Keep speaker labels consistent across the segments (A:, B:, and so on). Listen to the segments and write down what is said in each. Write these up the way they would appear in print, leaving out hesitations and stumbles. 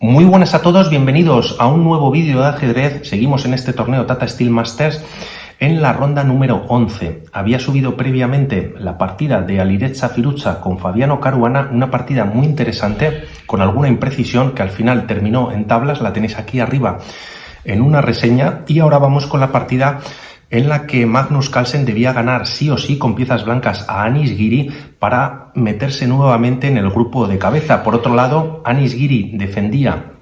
A: Muy buenas a todos, bienvenidos a un nuevo vídeo de ajedrez. Seguimos en este torneo Tata Steel Masters en la ronda número 11. Había subido previamente la partida de Alireza Firuza con Fabiano Caruana, una partida muy interesante con alguna imprecisión que al final terminó en tablas, la tenéis aquí arriba en una reseña. Y ahora vamos con la partida en la que Magnus Carlsen debía ganar sí o sí con piezas blancas a Anish Giri para meterse nuevamente en el grupo de cabeza. Por otro lado, Anish Giri defendía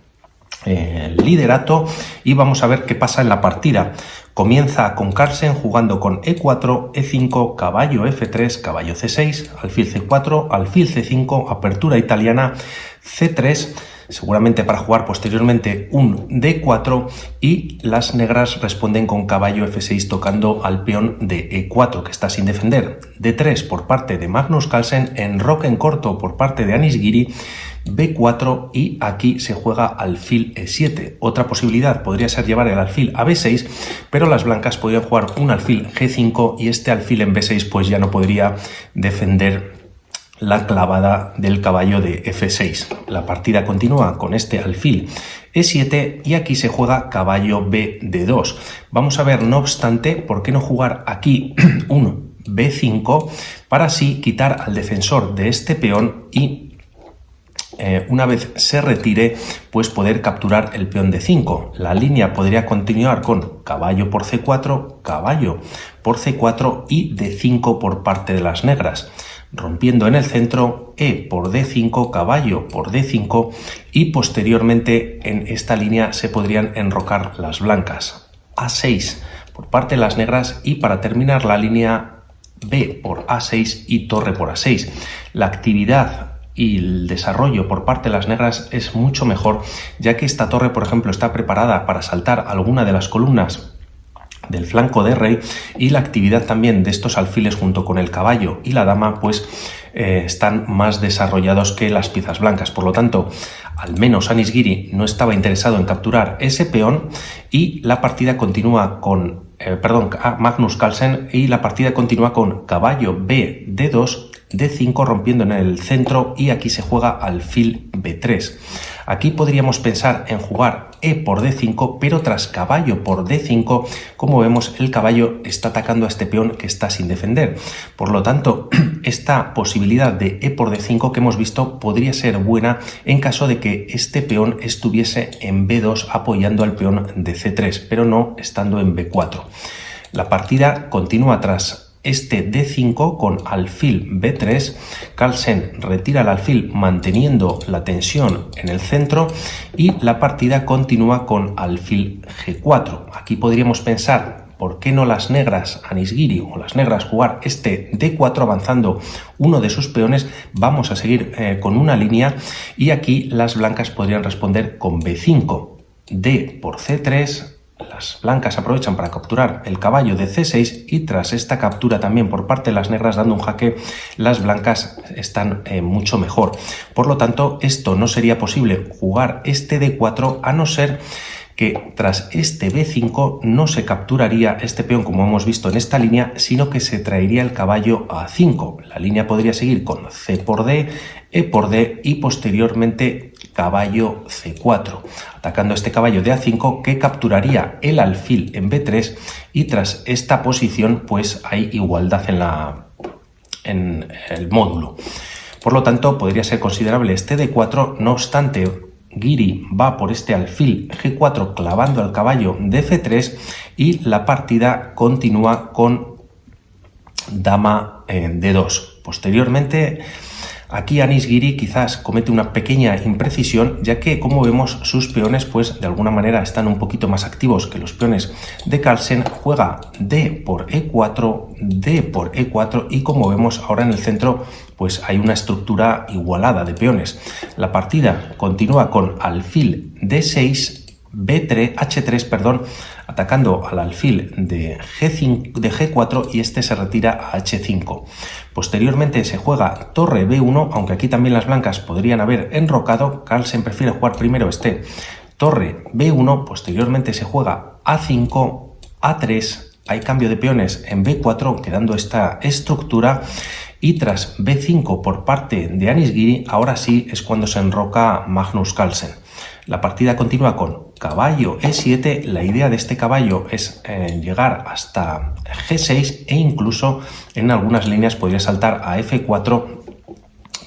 A: el liderato y vamos a ver qué pasa en la partida. Comienza con Carlsen jugando con E4, E5, caballo F3, caballo C6, alfil C4, alfil C5, apertura italiana, C3, seguramente para jugar posteriormente un D4, y las negras responden con caballo F6 tocando al peón de E4 que está sin defender. D3 por parte de Magnus Carlsen, enroque en corto por parte de Anish Giri, B4, y aquí se juega alfil E7. Otra posibilidad podría ser llevar el alfil a B6, pero las blancas podrían jugar un alfil G5 y este alfil en B6 pues ya no podría defender la clavada del caballo de F6. La partida continúa con este alfil E7 y aquí se juega caballo B de 2. Vamos a ver, no obstante, por qué no jugar aquí un B5 para así quitar al defensor de este peón y una vez se retire, pues poder capturar el peón de 5. La línea podría continuar con caballo por C4, caballo por C4 y D5 por parte de las negras, rompiendo en el centro E por D5, caballo por D5, y posteriormente en esta línea se podrían enrocar las blancas. A6 por parte de las negras y para terminar la línea B por A6 y torre por A6. La actividad y el desarrollo por parte de las negras es mucho mejor, ya que esta torre, por ejemplo, está preparada para saltar alguna de las columnas del flanco de rey, y la actividad también de estos alfiles junto con el caballo y la dama pues están más desarrollados que las piezas blancas. Por lo tanto, al menos Anish Giri no estaba interesado en capturar ese peón y la partida continúa con Magnus Carlsen, y la partida continúa con caballo B D2, D5 rompiendo en el centro, y aquí se juega alfil B3. Aquí podríamos pensar en jugar E por D5, pero tras caballo por D5, como vemos, el caballo está atacando a este peón que está sin defender. Por lo tanto, esta posibilidad de E por D5 que hemos visto podría ser buena en caso de que este peón estuviese en B2 apoyando al peón de C3, pero no estando en B4. La partida continúa tras este D5 con alfil B3, Carlsen retira el alfil manteniendo la tensión en el centro y la partida continúa con alfil G4. Aquí podríamos pensar, ¿por qué no las negras, Anish Giri o las negras, jugar este D4 avanzando uno de sus peones? Vamos a seguir con una línea y aquí las blancas podrían responder con B5, D por C3. Las blancas aprovechan para capturar el caballo de C6 y tras esta captura también por parte de las negras dando un jaque, las blancas están mucho mejor. Por lo tanto, esto no sería posible jugar este D4 a no ser que tras este B5 no se capturaría este peón como hemos visto en esta línea, sino que se traería el caballo a 5. La línea podría seguir con C por D, E por D y posteriormente caballo C4, atacando este caballo de A5 que capturaría el alfil en B3, y tras esta posición pues hay igualdad en el módulo. Por lo tanto, podría ser considerable este D4, no obstante, Giri va por este alfil G4 clavando al caballo de C3 y la partida continúa con dama D2. Posteriormente, aquí Anish Giri quizás comete una pequeña imprecisión, ya que como vemos sus peones pues de alguna manera están un poquito más activos que los peones de Carlsen. Juega D por E4, D por E4 y como vemos ahora en el centro pues hay una estructura igualada de peones. La partida continúa con alfil D6, H3, atacando al alfil de G4 y este se retira a H5. Posteriormente se juega torre B1, aunque aquí también las blancas podrían haber enrocado. Carlsen prefiere jugar primero este torre B1, posteriormente se juega A5, A3, hay cambio de peones en B4 quedando esta estructura, y tras B5 por parte de Anish Giri, ahora sí es cuando se enroca Magnus Carlsen. La partida continúa con caballo E7. La idea de este caballo es llegar hasta G6 e incluso en algunas líneas podría saltar a F4,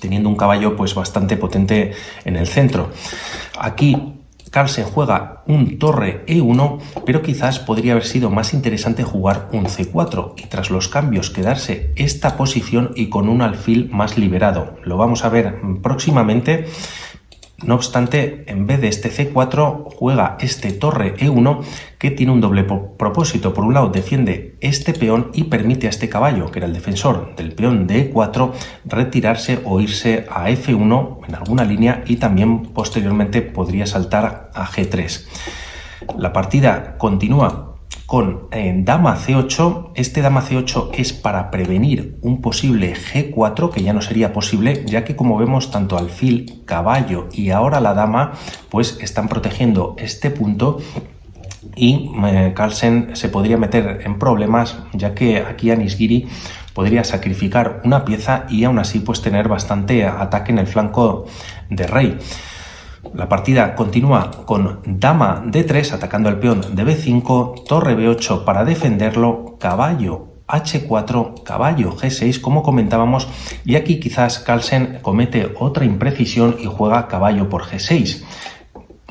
A: teniendo un caballo pues bastante potente en el centro. Aquí Carlsen juega un torre E1, pero quizás podría haber sido más interesante jugar un C4 y tras los cambios quedarse esta posición y con un alfil más liberado. Lo vamos a ver próximamente. No obstante, en vez de este C4 juega este torre E1 que tiene un doble propósito. Por un lado defiende este peón y permite a este caballo, que era el defensor del peón de E4, retirarse o irse a F1 en alguna línea y también posteriormente podría saltar a G3. La partida continúa con dama C8. Este dama C8 es para prevenir un posible G4, que ya no sería posible, ya que como vemos tanto alfil, caballo y ahora la dama pues están protegiendo este punto y Carlsen se podría meter en problemas, ya que aquí Anish Giri podría sacrificar una pieza y aún así pues tener bastante ataque en el flanco de rey. La partida continúa con dama D3 atacando al peón de B5, torre B8 para defenderlo, caballo H4, caballo G6 como comentábamos, y aquí quizás Carlsen comete otra imprecisión y juega caballo por G6.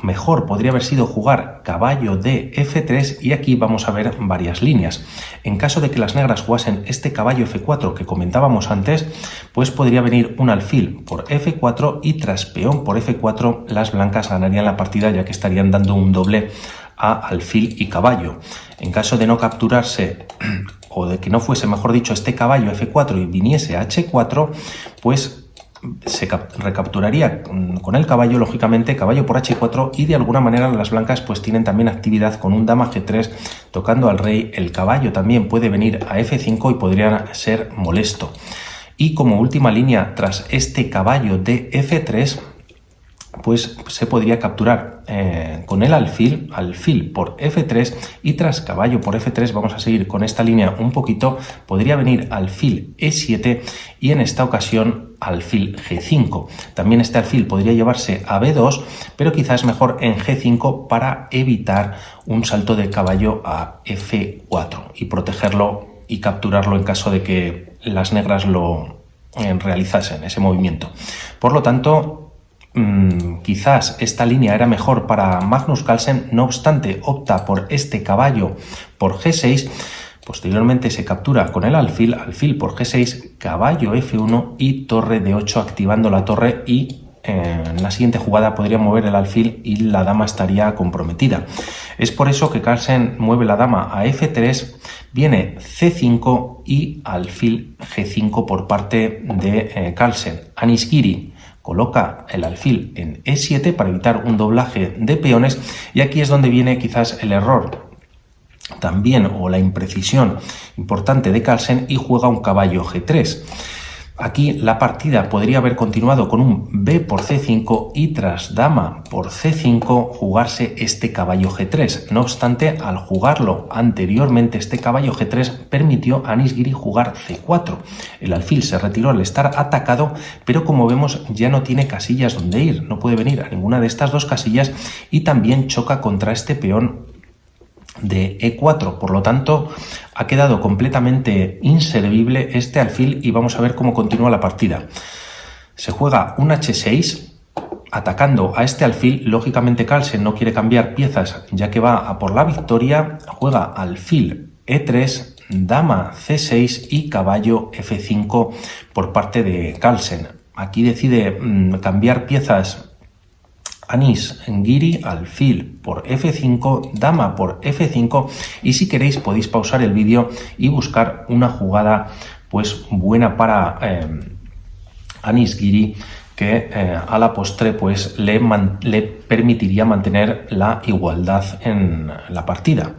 A: Mejor podría haber sido jugar caballo de F3 y aquí vamos a ver varias líneas. En caso de que las negras jugasen este caballo F4 que comentábamos antes, pues podría venir un alfil por F4 y tras peón por F4 las blancas ganarían la partida, ya que estarían dando un doble a alfil y caballo. En caso de no capturarse o de que no fuese, mejor dicho, este caballo F4 y viniese H4, pues se recapturaría con el caballo, lógicamente, caballo por H4 y de alguna manera las blancas pues tienen también actividad con un dama G3 tocando al rey. El caballo también puede venir a F5 y podría ser molesto. Y como última línea tras este caballo de F3 pues se podría capturar con el alfil por F3 y tras caballo por F3 vamos a seguir con esta línea un poquito, podría venir alfil E7 y en esta ocasión alfil G5. También este alfil podría llevarse a B2, pero quizás mejor en G5 para evitar un salto de caballo a F4 y protegerlo y capturarlo en caso de que las negras lo realizasen ese movimiento. Por lo tanto, quizás esta línea era mejor para Magnus Carlsen, no obstante opta por este caballo por G6, posteriormente se captura con el alfil por G6, caballo F1 y torre D8 activando la torre y en la siguiente jugada podría mover el alfil y la dama estaría comprometida. Es por eso que Carlsen mueve la dama a F3, viene C5 y alfil G5 por parte de Carlsen. Anish Giri coloca el alfil en E7 para evitar un doblaje de peones y aquí es donde viene quizás el error también o la imprecisión importante de Carlsen y juega un caballo G3. Aquí la partida podría haber continuado con un B por C5 y tras dama por C5 jugarse este caballo G3. No obstante, al jugarlo anteriormente este caballo G3 permitió a Anish Giri jugar C4. El alfil se retiró al estar atacado, pero como vemos ya no tiene casillas donde ir. No puede venir a ninguna de estas dos casillas y también choca contra este peón de E4, por lo tanto ha quedado completamente inservible este alfil y vamos a ver cómo continúa la partida. Se juega un H6 atacando a este alfil, lógicamente Carlsen no quiere cambiar piezas ya que va a por la victoria, juega alfil E3, dama C6 y caballo F5 por parte de Carlsen. Aquí decide cambiar piezas Anish Giri, alfil por F5, dama por F5 y si queréis podéis pausar el vídeo y buscar una jugada pues buena para Anish Giri que a la postre pues le permitiría mantener la igualdad en la partida.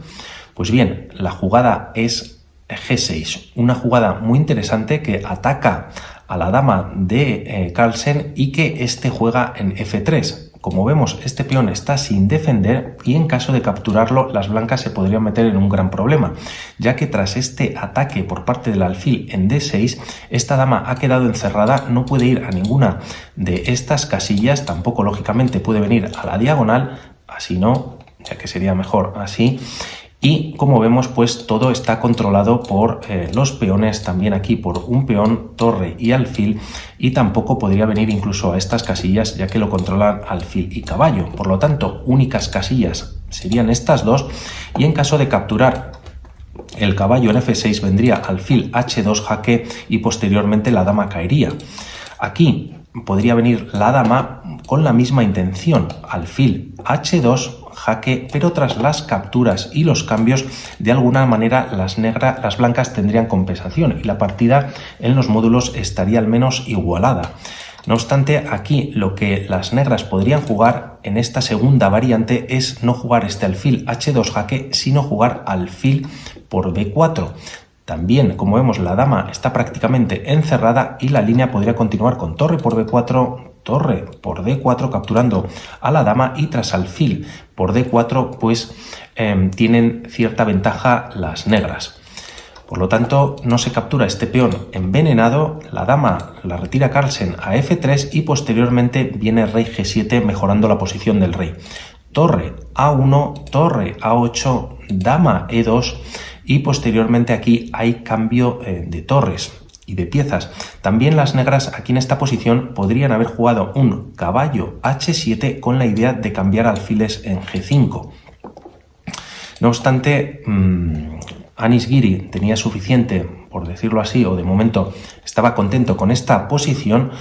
A: Pues bien, la jugada es G6, una jugada muy interesante que ataca a la dama de Carlsen y que este juega en F3. como vemos, este peón está sin defender y en caso de capturarlo las blancas se podrían meter en un gran problema, ya que tras este ataque por parte del alfil en D6, esta dama ha quedado encerrada, no puede ir a ninguna de estas casillas, tampoco lógicamente puede venir a la diagonal, así no, ya que sería mejor así. Y como vemos, pues todo está controlado por los peones, también aquí por un peón, torre y alfil, y tampoco podría venir incluso a estas casillas ya que lo controlan alfil y caballo. Por lo tanto, únicas casillas serían estas dos, y en caso de capturar el caballo en F6 vendría alfil H2 jaque y posteriormente la dama caería. Aquí podría venir la dama con la misma intención, alfil H2 jaque, pero tras las capturas y los cambios, de alguna manera las blancas tendrían compensación y la partida en los módulos estaría al menos igualada. No obstante, aquí lo que las negras podrían jugar en esta segunda variante es no jugar este alfil H2 jaque, sino jugar alfil por B4. También, como vemos, la dama está prácticamente encerrada y la línea podría continuar con torre por B4, torre por D4 capturando a la dama, y tras alfil por D4 pues tienen cierta ventaja las negras. Por lo tanto, no se captura este peón envenenado, la dama la retira Carlsen a F3 y posteriormente viene rey G7 mejorando la posición del rey. Torre A1, torre A8, dama E2 y posteriormente aquí hay cambio de torres y de piezas. También las negras aquí en esta posición podrían haber jugado un caballo H7 con la idea de cambiar alfiles en G5. No obstante, Anish Giri tenía suficiente, por decirlo así, o de momento estaba contento con esta posición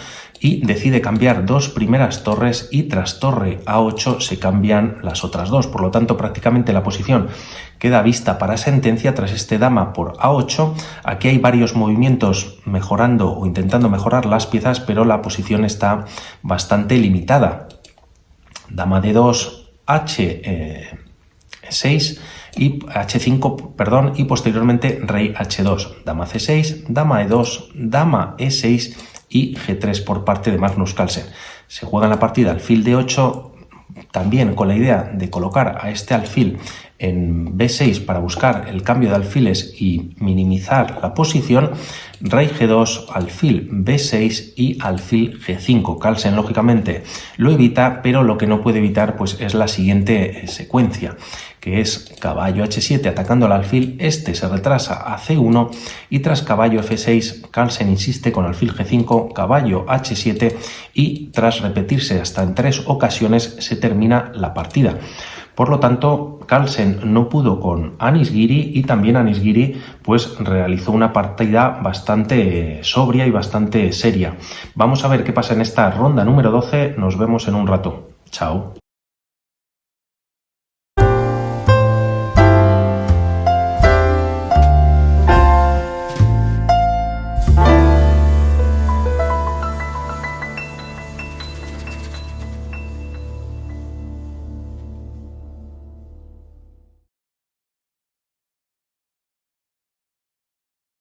A: y decide cambiar dos primeras torres y tras torre A8 se cambian las otras dos. Por lo tanto, prácticamente la posición queda vista para sentencia tras este dama por A8. Aquí hay varios movimientos mejorando o intentando mejorar las piezas, pero la posición está bastante limitada. Dama D2, H6 y H5, perdón, y posteriormente rey H2, dama C6, dama E2, dama E6 y G3 por parte de Magnus Carlsen. Se juega en la partida alfil D8, también con la idea de colocar a este alfil en B6 para buscar el cambio de alfiles y minimizar la posición, rey G2, alfil B6 y alfil G5. Carlsen lógicamente lo evita, pero lo que no puede evitar pues es la siguiente secuencia, que es caballo H7 atacando al alfil, este se retrasa a C1 y tras caballo F6 Carlsen insiste con alfil G5, caballo H7 y tras repetirse hasta en 3 ocasiones se termina la partida. Por lo tanto, Carlsen no pudo con Anish Giri y también Anish Giri pues realizó una partida bastante sobria y bastante seria. Vamos a ver qué pasa en esta ronda número 12, nos vemos en un rato. Chao.